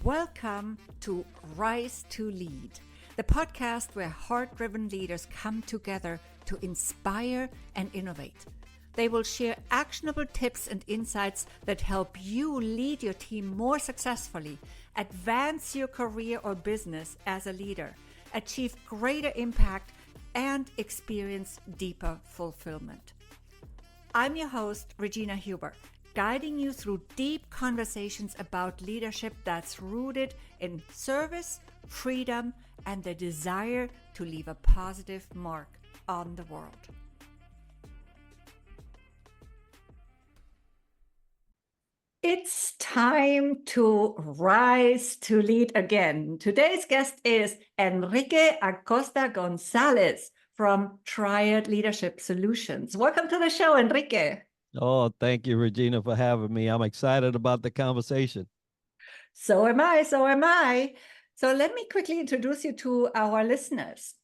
Welcome to Rise to Lead, the podcast where heart-driven leaders come together to inspire and innovate. They will share actionable tips and insights that help you lead your team more successfully, advance your career or business as a leader, achieve greater impact, and experience deeper fulfillment. I'm your host, Regina Huber, guiding you through deep conversations about leadership that's rooted in service, freedom, and the desire to leave a positive mark on the world. It's time to rise to lead again. Today's guest is Enrique Acosta Gonzalez from Triad Leadership Solutions. Welcome to the show, Enrique. Oh, thank you, Regina, for having me. I'm excited about the conversation. So am I. So let me quickly introduce you to our listeners.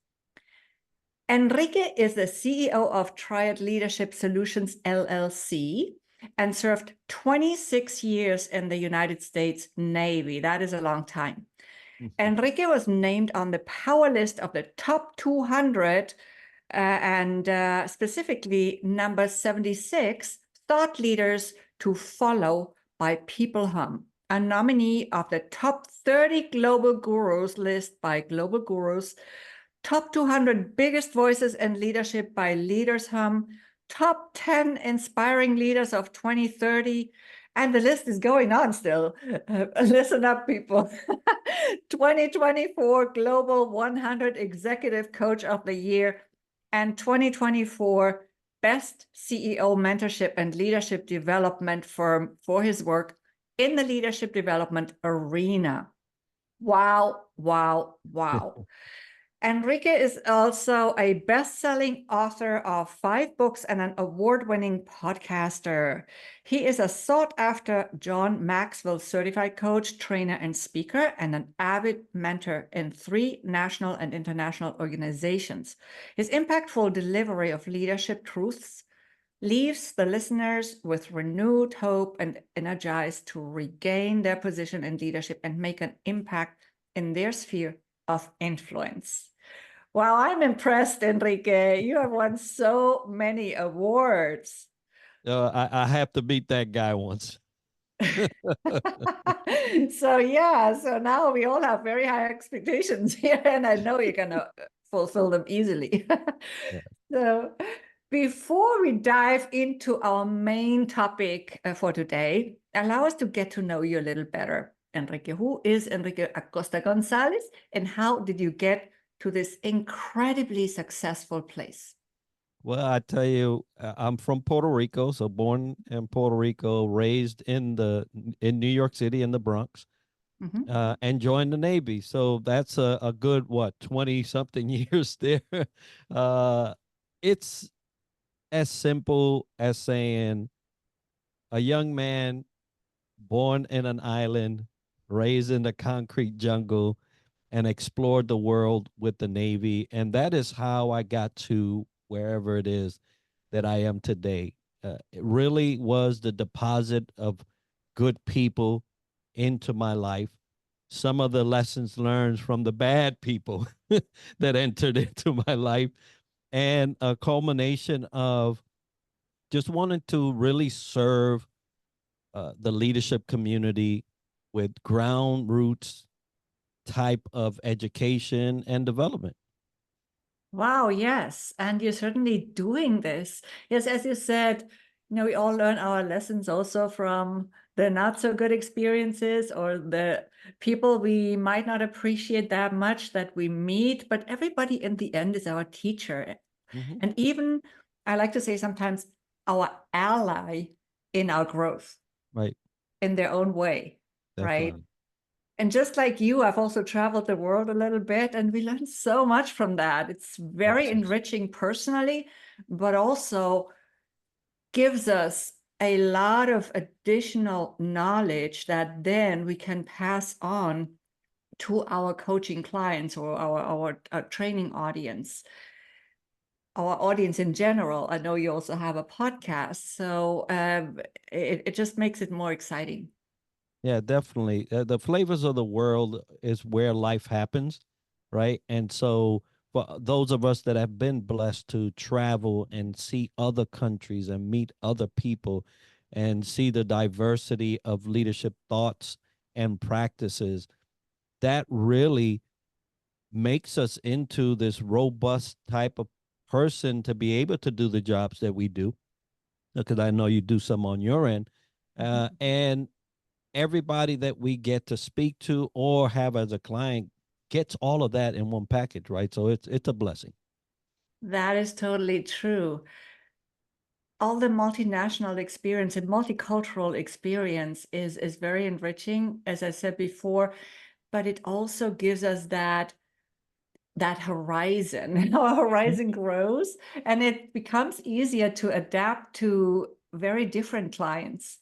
Enrique is the CEO of Triad Leadership Solutions, LLC, and served 26 years in the United States Navy. That is a long time. Enrique was named on the power list of the top 200 and specifically number 76 thought leaders to follow by PeopleHum, a nominee of the top 30 global gurus list by Global Gurus, top 200 biggest voices in leadership by LeadersHum, top 10 inspiring leaders of 2030, and the list is going on still. Listen up, people. 2024 Global 100 Executive Coach of the Year and 2024 Best CEO Mentorship and Leadership Development Firm for his work in the leadership development arena. Wow. Enrique is also a best-selling author of 5 books and an award-winning podcaster. He is a sought-after John Maxwell certified coach, trainer, and speaker, and an avid mentor in 3 national and international organizations. His impactful delivery of leadership truths leaves the listeners with renewed hope and energized to regain their position in leadership and make an impact in their sphere of influence. Wow, I'm impressed, Enrique. You have won so many awards. I have to beat that guy once. So now we all have very high expectations here, and I know you're going to fulfill them easily. Yeah. So before we dive into our main topic for today, allow us to get to know you a little better. Enrique, who is Enrique Acosta Gonzalez, and how did you get to this incredibly successful place? Well, I tell you, I'm from Puerto Rico, so born in Puerto Rico, raised in New York City in the Bronx, and joined the Navy. So that's a good 20-something years there. It's as simple as saying a young man born in an island, raised in the concrete jungle, and explored the world with the Navy. And that is how I got to wherever it is that I am today. It really was the deposit of good people into my life. Some of the lessons learned from the bad people that entered into my life, and a culmination of just wanting to really serve the leadership community with ground roots type of education and development. Wow, yes. And you're certainly doing this. Yes, as you said, we all learn our lessons also from the not so good experiences or the people we might not appreciate that much that we meet, but everybody in the end is our teacher. And even, I like to say sometimes, our ally in our growth. Right. In their own way. Definitely. Right. And just like you, I've also traveled the world a little bit, and we learned so much from that. It's very enriching personally, but also gives us a lot of additional knowledge that then we can pass on to our coaching clients or our training audience, our audience in general. I know you also have a podcast, so it just makes it more exciting. Yeah, definitely. The flavors of the world is where life happens, right? And so, for those of us that have been blessed to travel and see other countries and meet other people and see the diversity of leadership thoughts and practices, that really makes us into this robust type of person to be able to do the jobs that we do. Because I know you do some on your end. And everybody that we get to speak to or have as a client gets all of that in one package, right? So it's a blessing. That is totally true. All the multinational experience and multicultural experience is very enriching, as I said before, but it also gives us that horizon. Our horizon grows and it becomes easier to adapt to very different clients.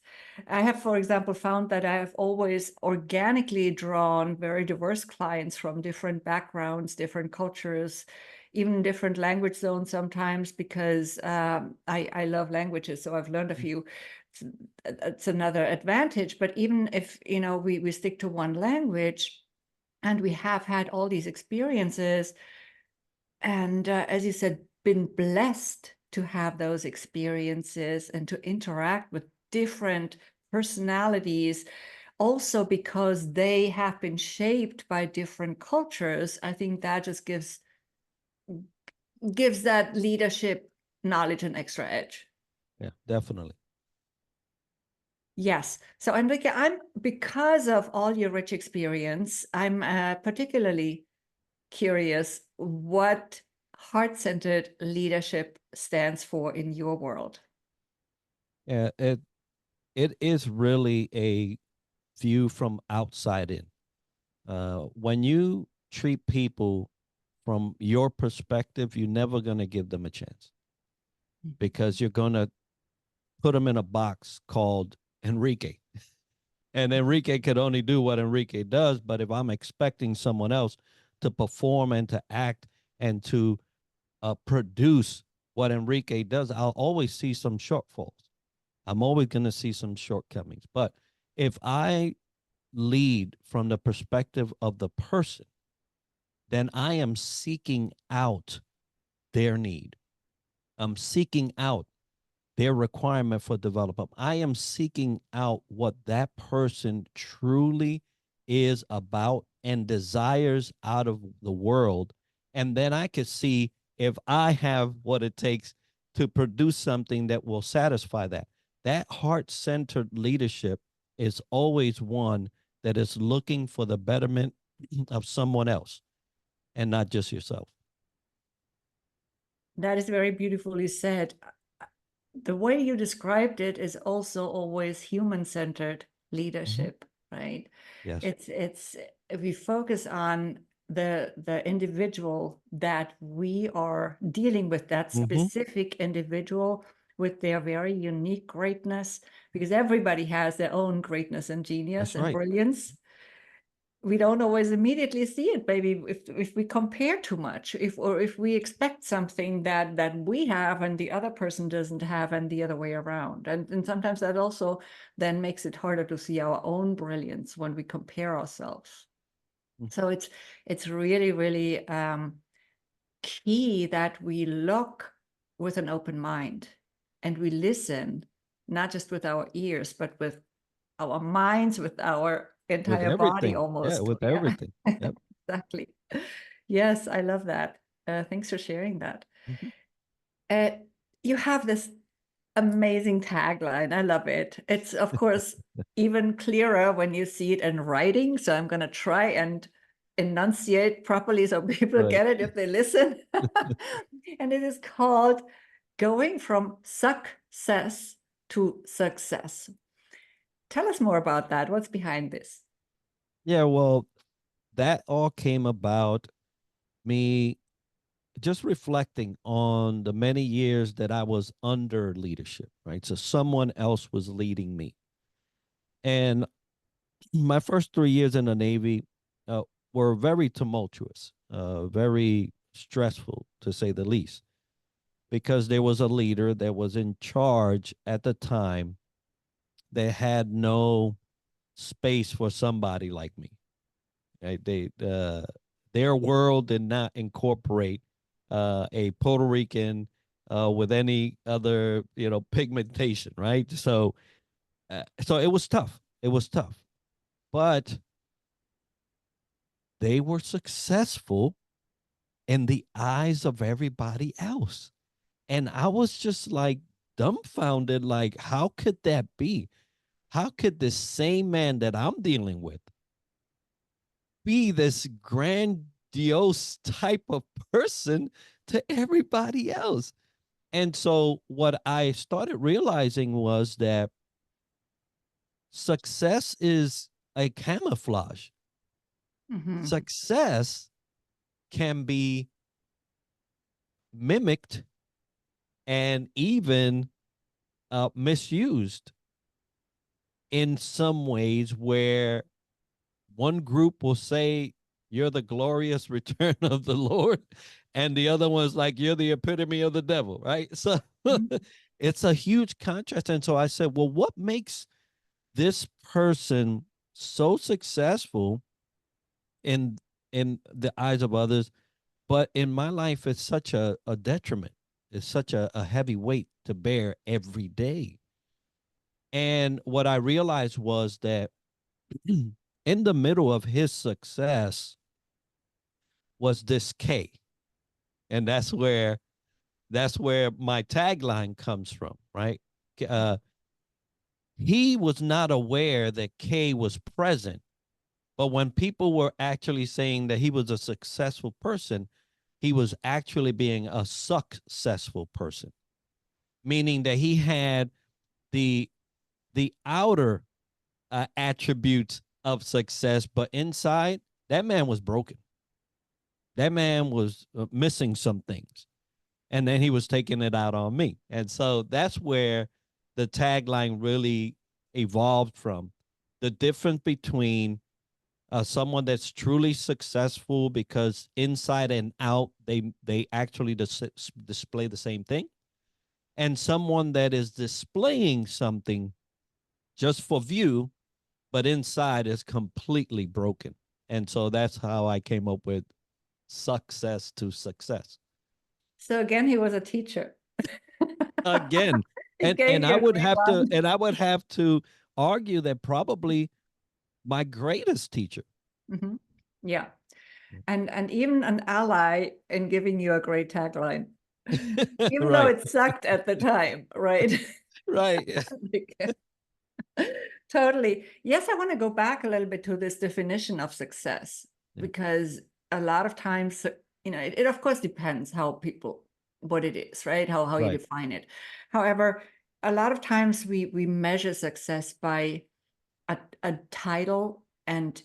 I have, for example, found that I have always organically drawn very diverse clients from different backgrounds, different cultures, even different language zones sometimes, because I love languages, so I've learned a few. It's another advantage. But even if we stick to one language, and we have had all these experiences, and as you said, been blessed to have those experiences and to interact with different personalities, also because they have been shaped by different cultures. I think that just gives that leadership knowledge an extra edge. Yeah, definitely. Yes. So Enrique, because of all your rich experience, I'm particularly curious what heart-centered leadership stands for in your world. Yeah, it is really a view from outside in. When you treat people from your perspective, you're never going to give them a chance because you're going to put them in a box called Enrique. And Enrique could only do what Enrique does. But if I'm expecting someone else to perform and to act and to produce what Enrique does, I'll always see some shortfalls. I'm always going to see some shortcomings. But if I lead from the perspective of the person, then I am seeking out their need. I'm seeking out their requirement for development. I am seeking out what that person truly is about and desires out of the world. And then I could see if I have what it takes to produce something that will satisfy that. That heart centered leadership is always one that is looking for the betterment of someone else and not just yourself. That is very beautifully said. The way you described it is also always human-centered Mm-hmm. leadership, right? Yes. It's we focus on the individual that we are dealing with, that Mm-hmm. specific individual with their very unique greatness, because everybody has their own greatness and genius That's and right. brilliance. We don't always immediately see it, maybe if we compare too much, if we expect something that we have and the other person doesn't have, and the other way around, and sometimes that also then makes it harder to see our own brilliance when we compare ourselves. So it's really, really key that we look with an open mind and we listen, not just with our ears, but with our minds, with our With entire body everything. Yeah, almost. with Yeah, everything. Yep. exactly. Yes, I love that. Thanks for sharing that. Mhm. Uh, you have this amazing tagline. I love it. It's, of course, even clearer when you see it in writing. So I'm going to try and enunciate properly so people Right. get it if they listen. And it is called Going from Suckcess to Success. Tell us more about that. What's behind this? Yeah, well, that all came about me just reflecting on the many years that I was under leadership, right? So someone else was leading me. And my first 3 years in the Navy uh, were very tumultuous, very stressful, to say the least, because there was a leader that was in charge at the time that had no space for somebody like me. Right? Their world did not incorporate a Puerto Rican with any other, pigmentation, right? So it was tough. It was tough, but they were successful in the eyes of everybody else. And I was just like dumbfounded, like, how could that be? How could the same man that I'm dealing with be this grandiose type of person to everybody else? And so what I started realizing was that success is a camouflage. Mm-hmm. Success can be mimicked and even misused in some ways, where one group will say you're the glorious return of the Lord, and the other one's like you're the epitome of the devil, right? So it's a huge contrast. And so I said, well, what makes this person so successful in the eyes of others, but in my life it's such a detriment? It's such a heavy weight to bear every day. And what I realized was that in the middle of his success was this K. And that's where my tagline comes from, right? Uh, he was not aware that K was present, but when people were actually saying that he was a successful person, he was actually being a successful person, meaning that he had the outer attributes of success, but inside, that man was broken. That man was missing some things. And then he was taking it out on me. And so that's where the tagline really evolved from. The difference between someone that's truly successful because inside and out they actually display the same thing, and someone that is displaying something just for view, but inside is completely broken. And so that's how I came up with sucK-cess to sucK-cess. So again, he was a teacher. Again, He gave and you I a would great have to one. argue that probably my greatest teacher. Mm-hmm. Yeah. And even an ally in giving you a great tagline, even though Right. it sucked at the time, right? Right. Like, totally. Yes, I want to go back a little bit to this definition of success, Yeah. because a lot of times, it of course depends how people, what it is, right? How you Right. define it. However, a lot of times we measure success by a title and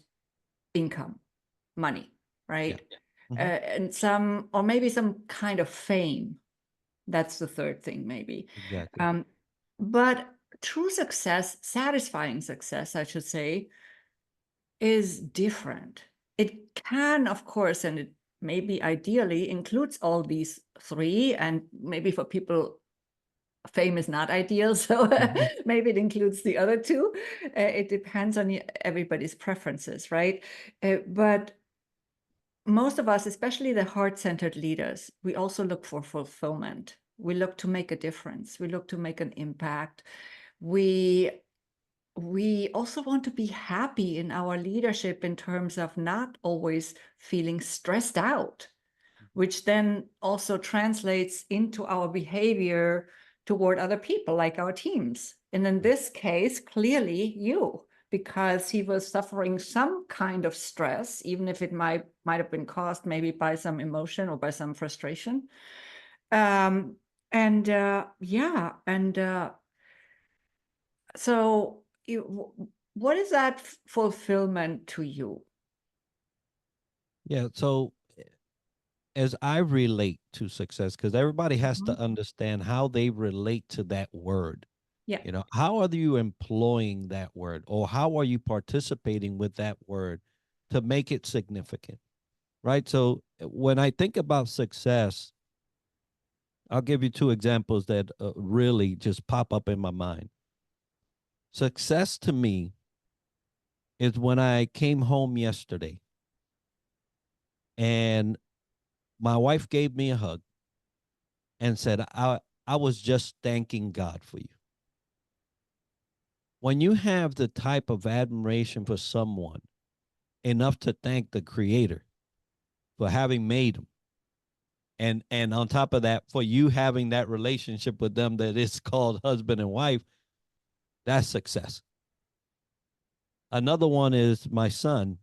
income, money, Yeah. right? Mhm. And some, or maybe some kind of fame. That's the third thing, maybe. Exactly. Um, but true success, satisfying success, I should say, is different. It can, of course, and it maybe ideally includes all these three, and maybe for people, fame is not ideal, so Mhm. maybe it includes the other two. It depends on everybody's preferences, right? But most of us, especially the heart-centered leaders, we also look for fulfillment. We look to make a difference. We look to make an impact. We also want to be happy in our leadership in terms of not always feeling stressed out, which then also translates into our behavior toward other people, like our teams. And in this case, clearly you, because he was suffering some kind of stress, even if it might have been caused maybe by some emotion or by some frustration. And yeah, and so what is that fulfillment to you? Yeah. So as I relate to success, because everybody has Mhm. to understand how they relate to that word. Yeah. How are you employing that word, or how are you participating with that word to make it significant? Right. So when I think about success, I'll give you two examples that really just pop up in my mind. Success to me is when I came home yesterday and my wife gave me a hug and said, I was just thanking God for you. When you have the type of admiration for someone enough to thank the creator for having made them, and on top of that, for you having that relationship with them that is called husband and wife, that's success. Another one is my son,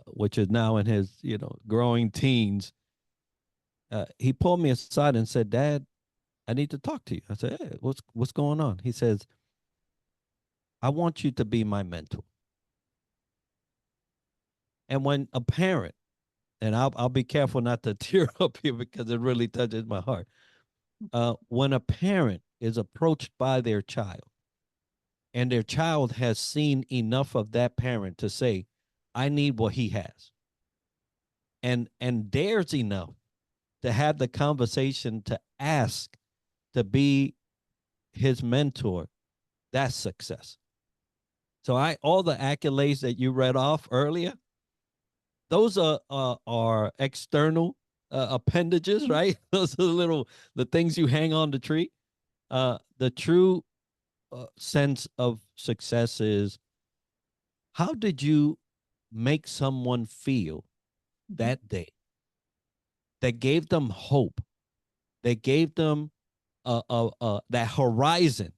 which is now in his growing teens. He pulled me aside and said, "Dad, I need to talk to you." I said, "Hey, what's going on?" He says, "I want you to be my mentor." And when a parent, and I'll be careful not to tear up here because it really touches my heart. When a parent is approached by their child, and their child has seen enough of that parent to say, "I need what he has," and dares enough to have the conversation to ask to be his mentor, that's success. So all the accolades that you read off earlier, those are external appendages, right? Those are the things you hang on the tree. The true sense of success is, how did you make someone feel that day that gave them hope, that gave them that horizon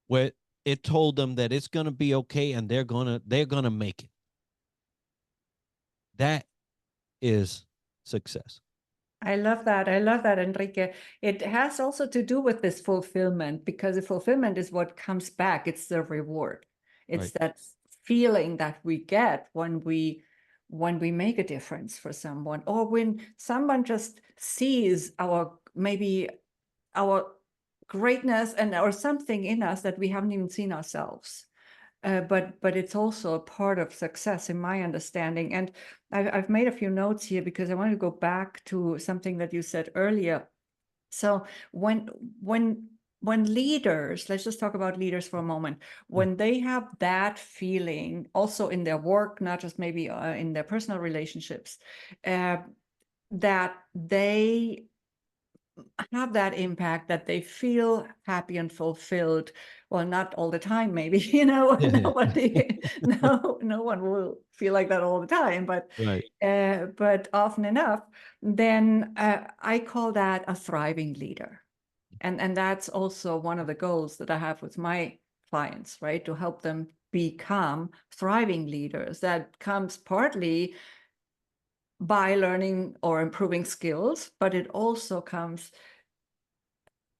where it told them that it's going to be okay and they're going to make it. That is success. I love that. I love that, Enrique. It has also to do with this fulfillment, because the fulfillment is what comes back. It's the reward. It's Right. that feeling that we get when we make a difference for someone, or when someone just sees maybe our greatness and or something in us that we haven't even seen ourselves. But it's also a part of success in my understanding. And I've made a few notes here because I want to go back to something that you said earlier. So when leaders, let's just talk about leaders for a moment, when they have that feeling also in their work, not just maybe in their personal relationships, that they have that impact, that they feel happy and fulfilled. Well, not all the time, maybe, nobody, no one will feel like that all the time, but Right. but often enough, then I call that a thriving leader. And that's also one of the goals that I have with my clients, right? To help them become thriving leaders. That comes partly by learning or improving skills, but it also comes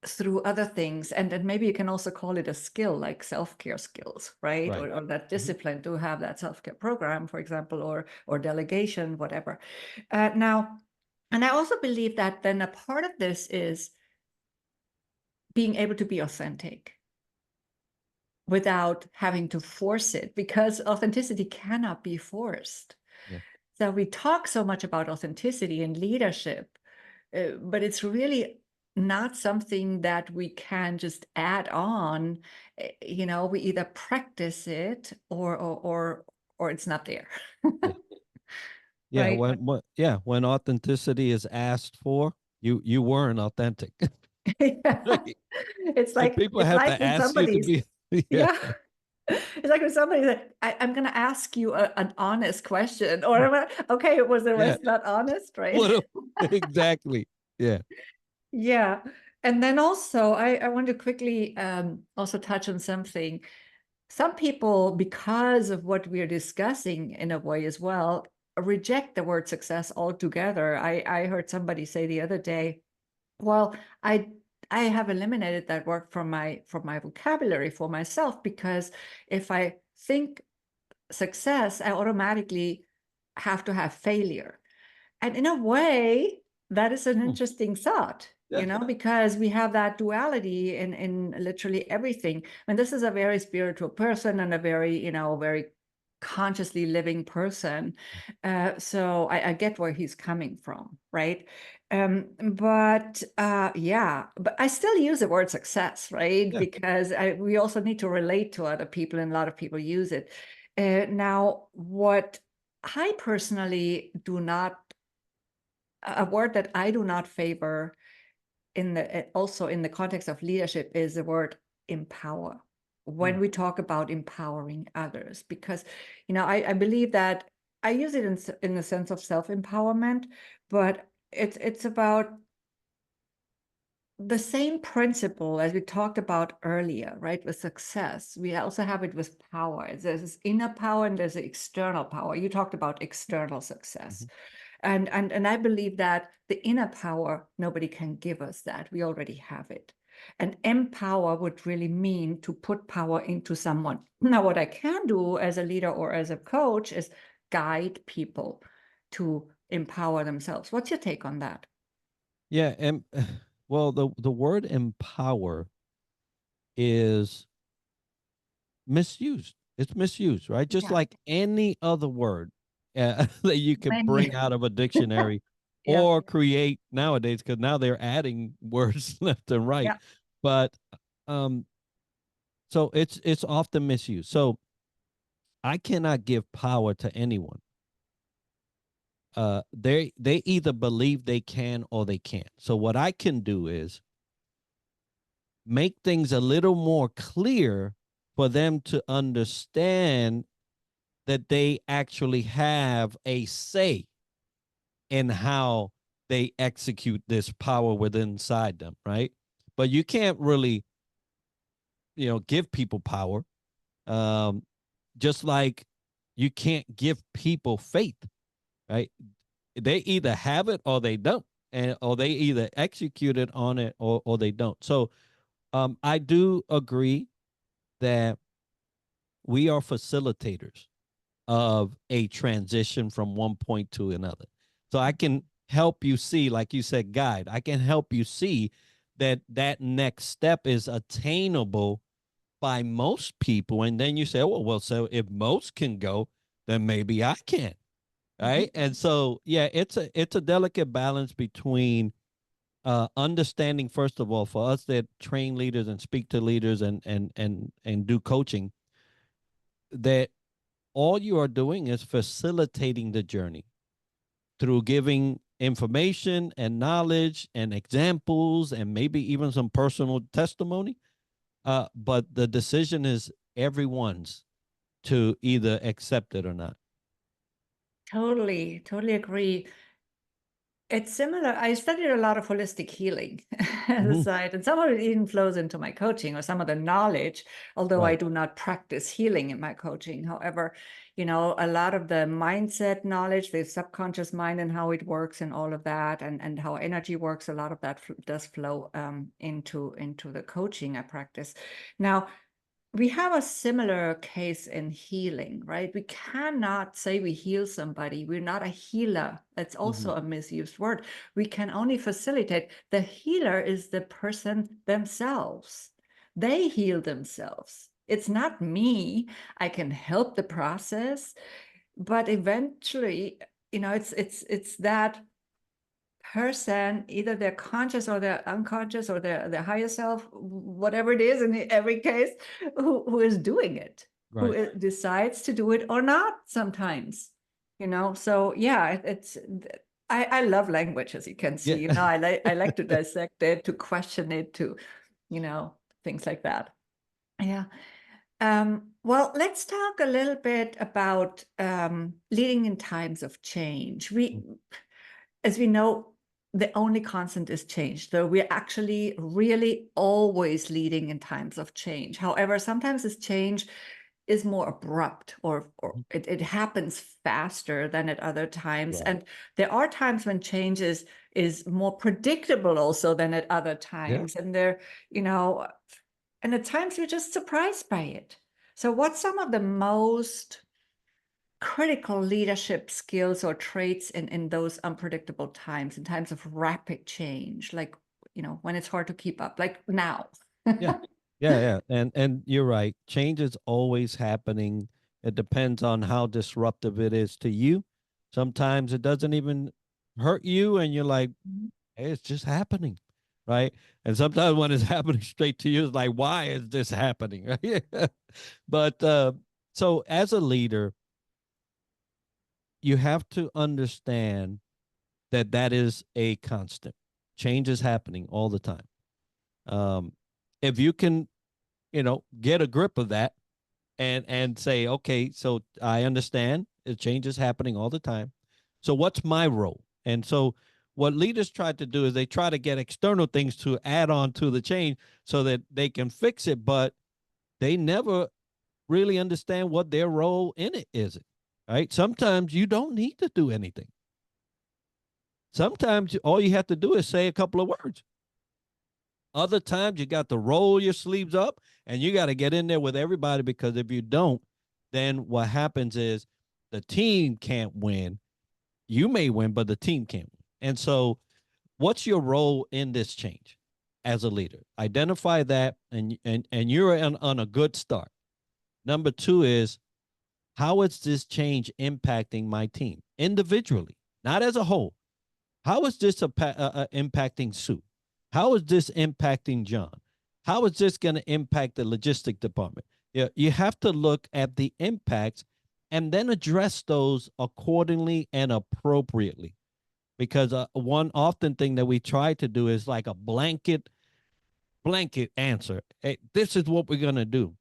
through other things. And then maybe you can also call it a skill, like self-care skills, right? Right. Or that discipline to have that self-care program, for example, or delegation, whatever. Now, and I also believe that then a part of this is being able to be authentic without having to force it, because authenticity cannot be forced. Yeah. So we talk so much about authenticity in leadership, but it's really not something that we can just add on. We either practice it or it's not there. Yeah. Yeah. Right? When authenticity is asked for, you weren't authentic. Yeah. Right. It's If like people have to when ask you to somebody's, be, yeah, yeah. It's like when somebody said, I'm going to ask you an honest question, or okay, was the yeah. rest not honest, right? What exactly? Yeah. Yeah. And then also, I want to quickly also touch on something. Some people, because of what we're discussing in a way as well, reject the word success altogether. I heard somebody say the other day, well, I have eliminated that word from my vocabulary for myself, because if I think success, I automatically have to have failure. And in a way, that is an interesting thought, Yeah. because we have that duality in literally everything. And this is a very spiritual person and a very, very consciously living person. So I get where he's coming from, right? But I still use the word success, right? Yeah. Because we also need to relate to other people, and a lot of people use it. Now, what I personally do not, a word that I do not favor also in the context of leadership is the word empower when we talk about empowering others, because I believe that I use it in the sense of self-empowerment, but it's about the same principle as we talked about earlier, right? With success, we also have it with power. There's this inner power and there's the external power. You talked about external success. And I believe that the inner power, nobody can give us that. We already have it. And empower would really mean to put power into someone. Now, what I can do as a leader or as a coach is guide people to empower themselves. What's your take on that? Yeah, and well, the word empower is misused. It's misused, right? Just Yeah. like any other word that you could Many. bring out of a dictionary Yeah. or create nowadays, because now they're adding words left and right. Yeah. But um, so it's often misused. So I cannot give power to anyone. They either believe they can or they can't. So what I can do is make things a little more clear for them to understand that they actually have a say in how they execute this power within inside them, right? But you can't really, give people power. Um, just like you can't give people faith, right? They either have it or they don't, and or they either execute it on it or they don't. So I do agree that we are facilitators of a transition from one point to another. So I can help you see, like you said, guide. I can help you see that that next step is attainable by most people. And then you say, oh, well, so if most can go, then maybe I can. Mhm. Right. And so, yeah, it's a delicate balance between understanding, first of all, for us that train leaders and speak to leaders and do coaching, that all you are doing is facilitating the journey through giving information and knowledge and examples and maybe even some personal testimony. But the decision is everyone's to either accept it or not. Totally, totally agree. It's similar. I studied a lot of holistic healing as a Hmm. side, and some of it even flows into my coaching or some of the knowledge, although I Right. do not practice healing in my coaching. However, a lot of the mindset knowledge, the subconscious mind and how it works and all of that, and how energy works, a lot of that does flow into the coaching I practice. Now, we have a similar case in healing, right? We cannot say we heal somebody. We're not a healer. That's Hmm. also a misused word. We can only facilitate. The healer is the person themselves. They heal themselves. It's not me. I can help the process, but eventually, it's that person, either they're conscious or they're unconscious or their higher self, whatever it is in every case, who is doing it, Right. decides to do it or not sometimes. So yeah, I love language, as you can see. Yeah. I like to dissect it, to question it, to you know things like that. Yeah. Well, let's talk a little bit about leading in times of change. As we know, the only constant is change. So we're actually really always leading in times of change. However, sometimes this change is more abrupt, or it happens faster than at other times. Right. And there are times when change is more predictable also than at other Yeah. times. And at times we're just surprised by it. So what's some of the most critical leadership skills or traits in those unpredictable times, in times of rapid change, like when it's hard to keep up, like now? Yeah. Yeah. Yeah. And you're right. Change is always happening It depends on how disruptive it is to you. Sometimes it doesn't even hurt you, and you're like, hey, it's just happening, right? And sometimes when it's happening straight to you, it's like, why is this happening? Right? But so as a leader, you have to understand that that is a constant. Change is happening all the time. Um, if you can, get a grip of that and say, okay, so I understand the change is happening all the time. So what's my role? And so what leaders try to do is they try to get external things to add on to the change so that they can fix it, but they never really understand what their role in it is. Right? Sometimes you don't need to do anything. Sometimes all you have to do is say a couple of words. Other times you got to roll your sleeves up and you got to get in there with everybody, because if you don't, then what happens is the team can't win. You may win, but the team can't win. And so, what's your role in this change as a leader? Identify that, and you're on a good start. Number two is, how is this change impacting my team individually, not as a whole? How is this impacting Sue? How is this impacting John? How is this going to impact the logistic department? You have to look at the impacts and then address those accordingly and appropriately. Because one often thing that we try to do is like a blanket answer. Hey, this is what we're going to do.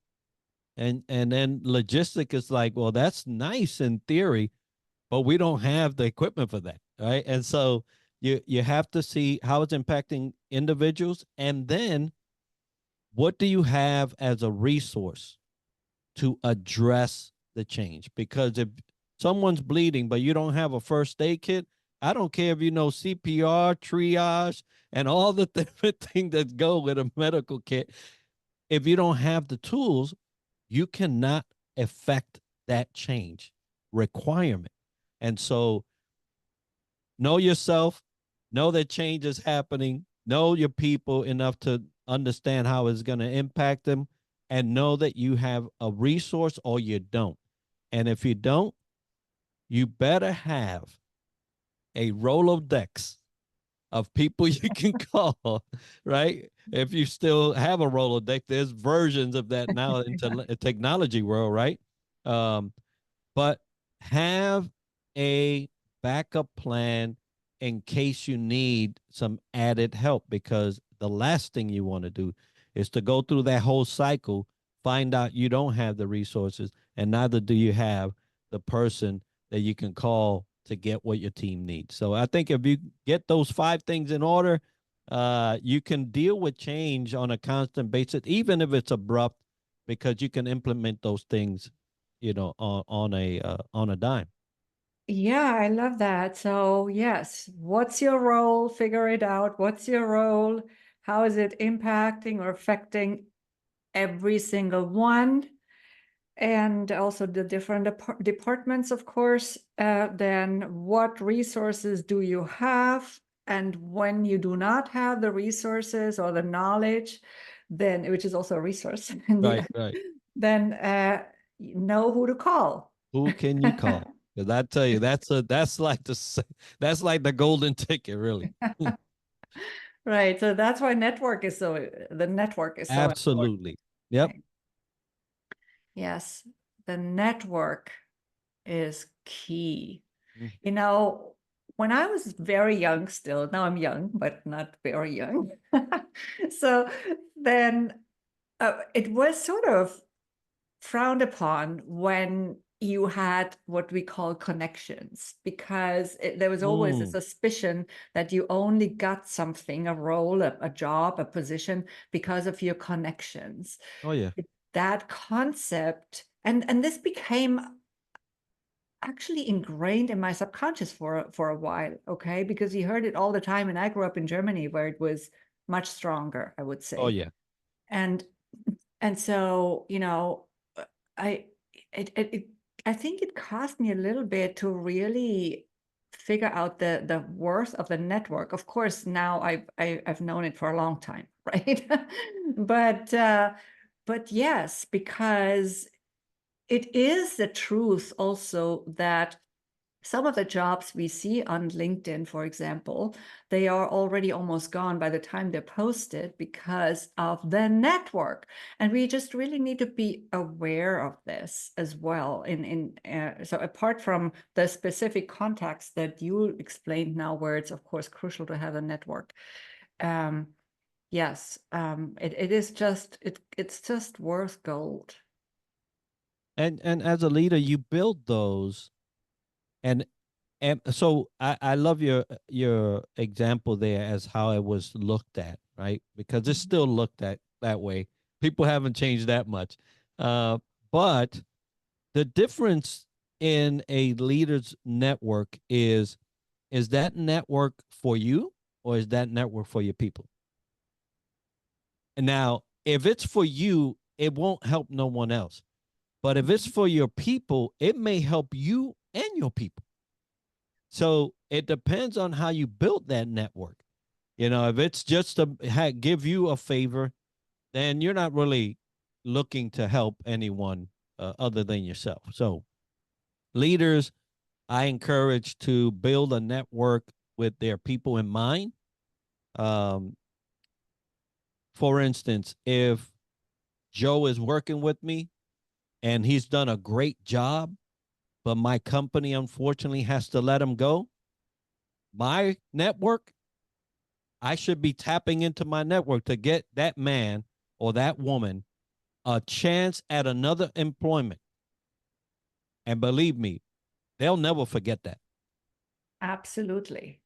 And then logistic is like, well, that's nice in theory, but we don't have the equipment for that, right? And so you have to see how it's impacting individuals, and then what do you have as a resource to address the change? Because if someone's bleeding but you don't have a first aid kit, I don't care if you know CPR, triage, and all the different things that go with a medical kit. If you don't have the tools, you cannot affect that change requirement. And so know yourself, know that change is happening, know your people enough to understand how it's going to impact them, and know that you have a resource or you don't. And if you don't, you better have a Rolodex of people you can call, right? If you still have a Rolodex, there's versions of that now into the technology world, right? Um, but have a backup plan in case you need some added help, because the last thing you want to do is to go through that whole cycle, find out you don't have the resources, and neither do you have the person that you can call to get what your team needs. So I think if you get those 5 things in order, you can deal with change on a constant basis, even if it's abrupt, because you can implement those things, on a dime. Yeah, I love that. So, yes, what's your role? Figure it out. What's your role? How is it impacting or affecting every single one? And also the different departments, of course. Then what resources do you have? And when you do not have the resources or the knowledge, then, which is also a resource in the Right, end, right. then know who to call. Who can you call? Because I tell you, that's like the golden ticket, really. Right. So that's why the network is so important. Absolutely. Yep. Right? Yes, the network is key. Mm. You know, when I was very young still, now I'm young, but not very young. So then it was sort of frowned upon when you had what we call connections, because there was always a Mm. suspicion that you only got something, a role, a job, a position, because of your connections. Oh yeah. That concept, and this became actually ingrained in my subconscious for a while, okay? Because you heard it all the time, and I grew up in Germany where it was much stronger, I would Oh say. yeah. And and so, I it I think it cost me a little bit to really figure out the worth of the network. Of course, now I've known it for a long time, right? But yes, because it is the truth also that some of the jobs we see on LinkedIn, for example, they are already almost gone by the time they're posted because of the network. And we just really need to be aware of this as well. So apart from the specific context that you explained now, where it's of course crucial to have a network, yes, it is just it's just worth gold. And as a leader, you build those, and so I love your example there as how it was looked at, right? Because it's still looked at that way. People haven't changed that much. But the difference in a leader's network is that network for you or is that network for your people? And now, if it's for you, it won't help no one else. But if it's for your people, it may help you and your people. So it depends on how you build that network. You know, if it's just to give you a favor, then you're not really looking to help anyone other than yourself. So leaders, I encourage to build a network with their people in mind. Um, for instance, if Joe is working with me and he's done a great job, but my company unfortunately has to let him go, my network, I should be tapping into my network to get that man or that woman a chance at another employment. And believe me, they'll never forget that. Absolutely.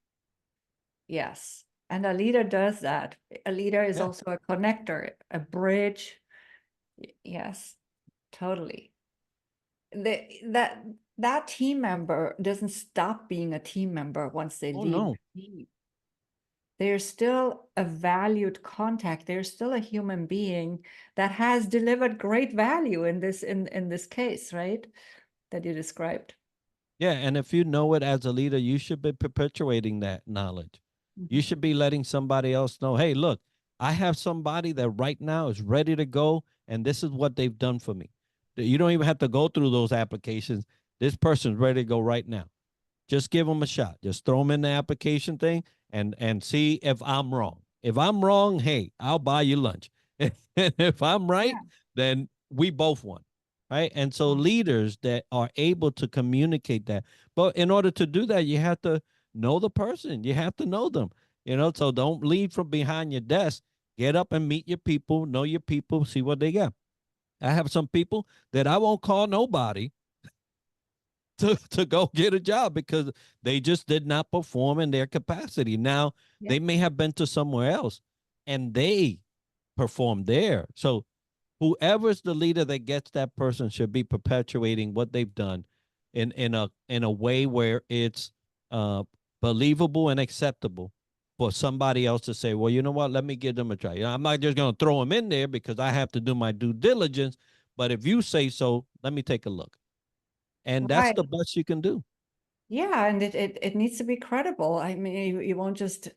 Yes. And a leader does that. A leader is Yeah. also a connector, a bridge. Yes, totally. That team member doesn't stop being a team member once they Oh, leave no. the team. They're still a valued contact. They're still a human being that has delivered great value in this case, right? That you described. Yeah. And if you know it as a leader, you should be perpetuating that knowledge. You Mhm. should be letting somebody else know, hey, look, I have somebody that right now is ready to go, and this is what they've done for me. You don't even have to go through those applications. This person's ready to go right now. Just give them a shot. Just throw them in the application thing and see if I'm wrong. If I'm wrong, hey, I'll buy you lunch. And if I'm right, Yeah. then we both won. Right. And so leaders that are able to communicate that. But in order to do that, you have to know the person. You have to know them. So don't lead from behind your desk. Get up and meet your people, know your people, see what they got. I have some people that I won't call nobody to go get a job because they just did not perform in their capacity. Now, Yeah. they may have been to somewhere else and they performed there. So, whoever's the leader that gets that person should be perpetuating what they've done in a way where it's uh, believable and acceptable for somebody else to say, well, you know what, let me give them a try. I'm not just going to throw them in there because I have to do my due diligence, but if you say so, let me take a look. And that's Right. the best you can do. Yeah, and it needs to be credible. I mean, you won't just,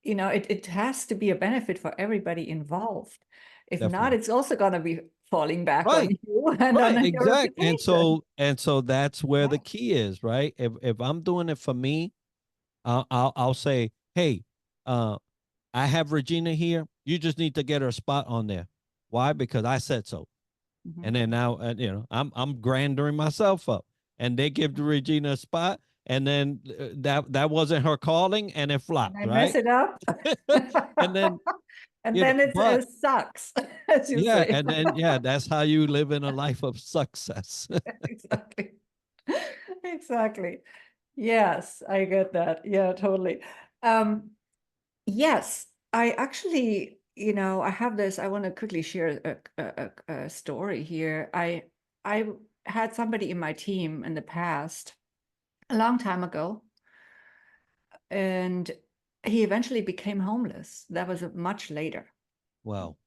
it has to be a benefit for everybody involved. If not, Definitely. it's also going to be falling back on Right. you and Right. on your Exactly. And reputation. so that's where the Yeah. key is, right? If I'm doing it for me, I'll say, hey, uh, I have Regina here. You just need to get her a spot on there. Why? Because I said so. Mhm. And then now, I'm grandering myself up, and they give the Regina a spot, and then that wasn't her calling, and it And flopped, I mess right? it up. And then And then but it sucks, as you yeah, say. and then yeah, that's how you live in a life of success. Exactly. Exactly. Yes, I get that. Yeah, totally. Um, Yes, I actually, I have this. I want to quickly share a story here. I had somebody in my team in the past, a long time ago, and he eventually became homeless. That was much later. Well,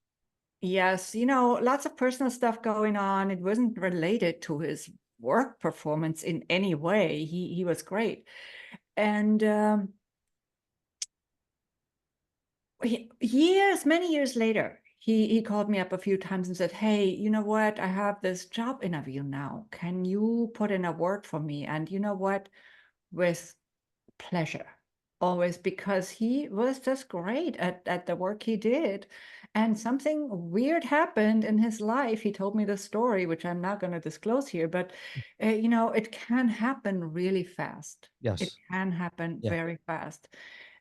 Yes, lots of personal stuff going on. It wasn't related to his work performance in any way. He was great, and many years later, he called me up a few times and said, hey, you know what? I have this job interview now. Can you put in a word for me? And you know what? With pleasure, always, because he was just great at the work he did. And something weird happened in his life. He told me the story, which I'm not going to disclose here, but it can happen really fast. It Yes. can happen Yeah. very fast.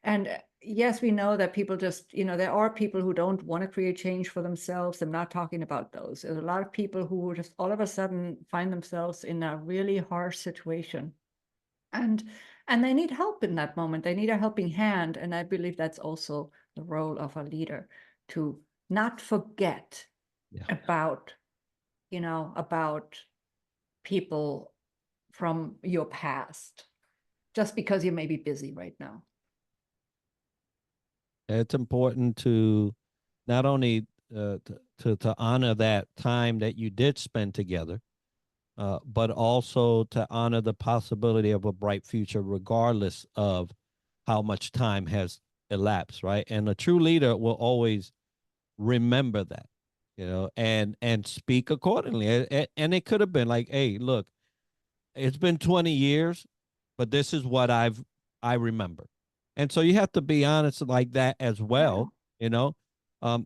And yes, we know that people just, there are people who don't want to create change for themselves. I'm not talking about those. There's a lot of people who just all of a sudden find themselves in a really harsh situation. And they need help in that moment. They need a helping hand. And I believe that's also the role of a leader, to not forget Yeah. about, about people from your past, just because you may be busy right now. It's important to not only to honor that time that you did spend together, but also to honor the possibility of a bright future, regardless of how much time has elapsed, right? And a true leader will always remember that, and speak accordingly. And it could have been like, hey, look, it's been 20 years, but this is what I remember. And so you have to be honest like that as Yeah. well, you know.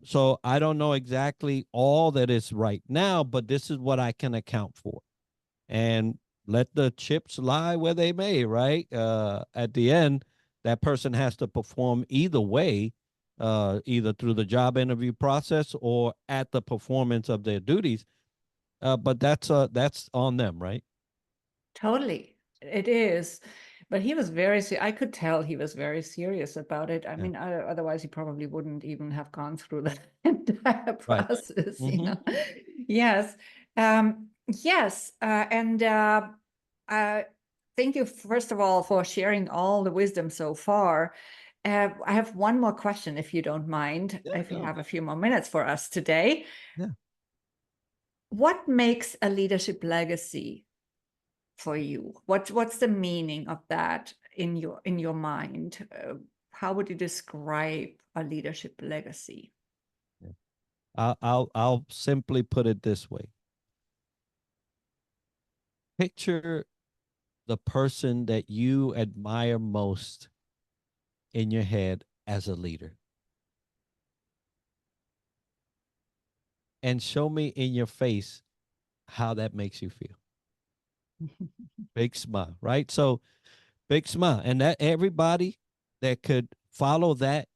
So I don't know exactly all that is right now, but this is what I can account for. And let the chips lie where they may, right? At the end, that person has to perform either way, either through the job interview process or at the performance of their duties. But that's on them, right? Totally. It is. But he was I could tell he was very serious about it. I Yeah. mean, otherwise he probably wouldn't even have gone through the entire Right. process, Mm-hmm. Yes. Yes. And thank you, first of all, for sharing all the wisdom so far. I have one more question, if you don't mind, Yeah. if you No. have a few more minutes for us today. Yeah. What makes a leadership legacy for you? What's the meaning of that in your mind? How would you describe a leadership legacy? Yeah. I'll simply put it this way. Picture the person that you admire most in your head as a leader, and show me in your face how that makes you feel. Big smile, right? So big smile, and that everybody that could follow that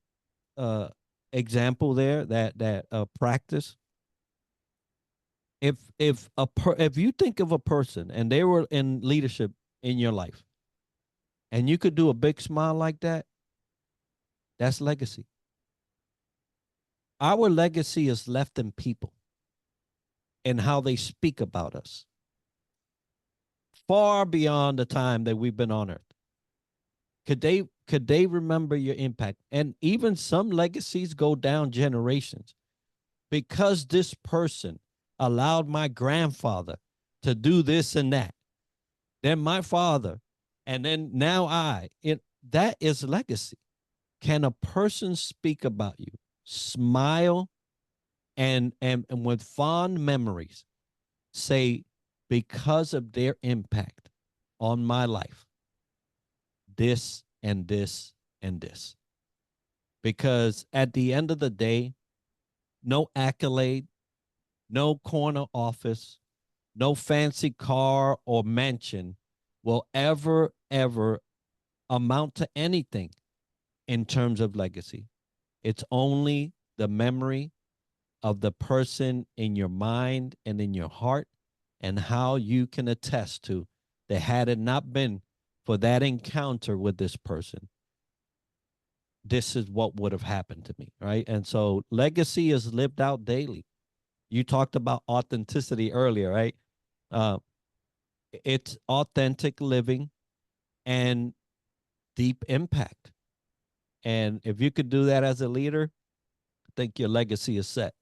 uh example there, that practice. If you think of a person and they were in leadership in your life, and you could do a big smile like that, that's legacy. Our legacy is left in people and how they speak about us, far beyond the time that we've been on earth. Could they remember your impact? And even some legacies go down generations, because this person allowed my grandfather to do this and that, then my father, and then now that is legacy. Can a person speak about you, smile, and with fond memories say, because of their impact on my life, this and this and this? Because at the end of the day, no accolade, no corner office, no fancy car or mansion will ever amount to anything in terms of legacy. It's only the memory of the person in your mind and in your heart, and how you can attest to that had it not been for that encounter with this person, this is what would have happened to me, right? And so legacy is lived out daily. You talked about authenticity earlier, right? Uh, it's authentic living and deep impact. And if you could do that as a leader, I think your legacy is set.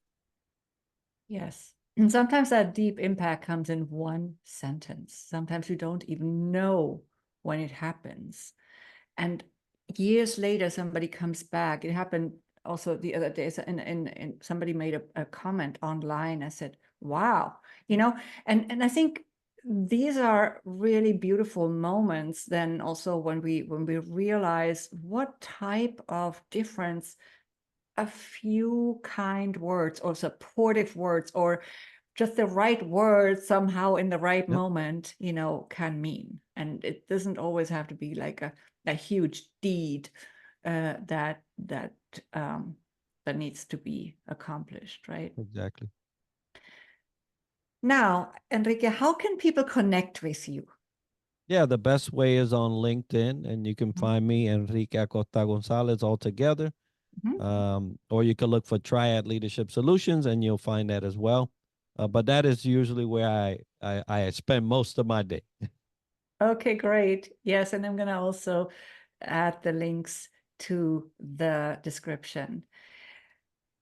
Yes. And sometimes that deep impact comes in one sentence. Sometimes you don't even know when it happens. And years later, somebody comes back. It happened also the other day, and somebody made a comment online. I said, wow, and I think these are really beautiful moments then also when we realize what type of difference a few kind words or supportive words or just the right words somehow in the right moment, can mean. And it doesn't always have to be like a huge deed that needs to be accomplished, right? Exactly. Now, Enrique, how can people connect with you? Yeah, the best way is on LinkedIn, and you can find me, Enrique Acosta Gonzalez, all together. Or you can look for Triad Leadership Solutions, and you'll find that as well. But that is usually where I spend most of my day. Okay, great. Yes, and I'm going to also add the links to the description.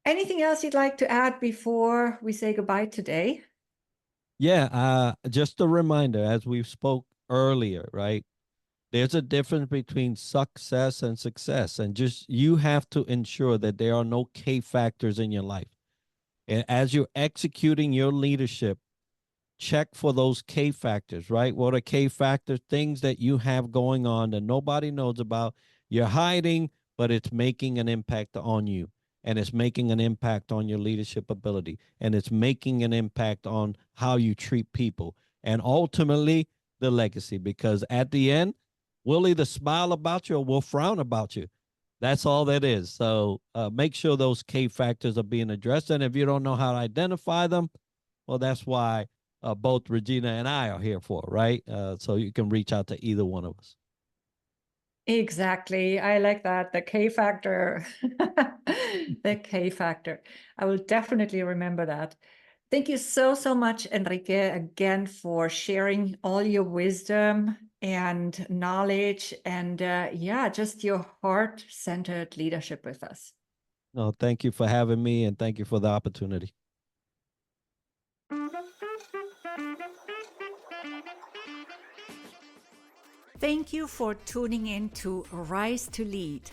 Anything else you'd like to add before we say goodbye today? Yeah, just a reminder, as we spoke earlier, right? There's a difference between success and success, and just you have to ensure that there are no K factors in your life. And as you're executing your leadership, check for those K factors, right? What are K factors? Things that you have going on that nobody knows about. You're hiding, but it's making an impact on you. And it's making an impact on your leadership ability. And it's making an impact on how you treat people. And ultimately, the legacy. Because at the end, we'll either smile about you or we'll frown about you. That's all that is. So make sure those K factors are being addressed. And if you don't know how to identify them, well, that's why both Regina and I are here for, right? So you can reach out to either one of us. Exactly. I like that. The K factor. The K factor. I will definitely remember that. Thank you so, so much, Enrique, again, for sharing all your wisdom and knowledge and just your heart-centered leadership with us. No, thank you for having me, and thank you for the opportunity. Thank you for tuning in to Rise to Lead.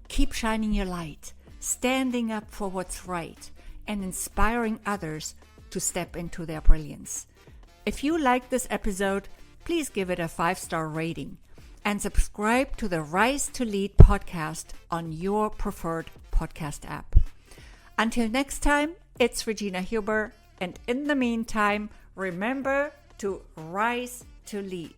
Keep shining your light, standing up for what's right, and inspiring others to step into their brilliance. If you like this episode, please give it a 5-star rating and subscribe to the Rise to Lead podcast on your preferred podcast app. Until next time, it's Regina Huber, and in the meantime, remember to rise to lead.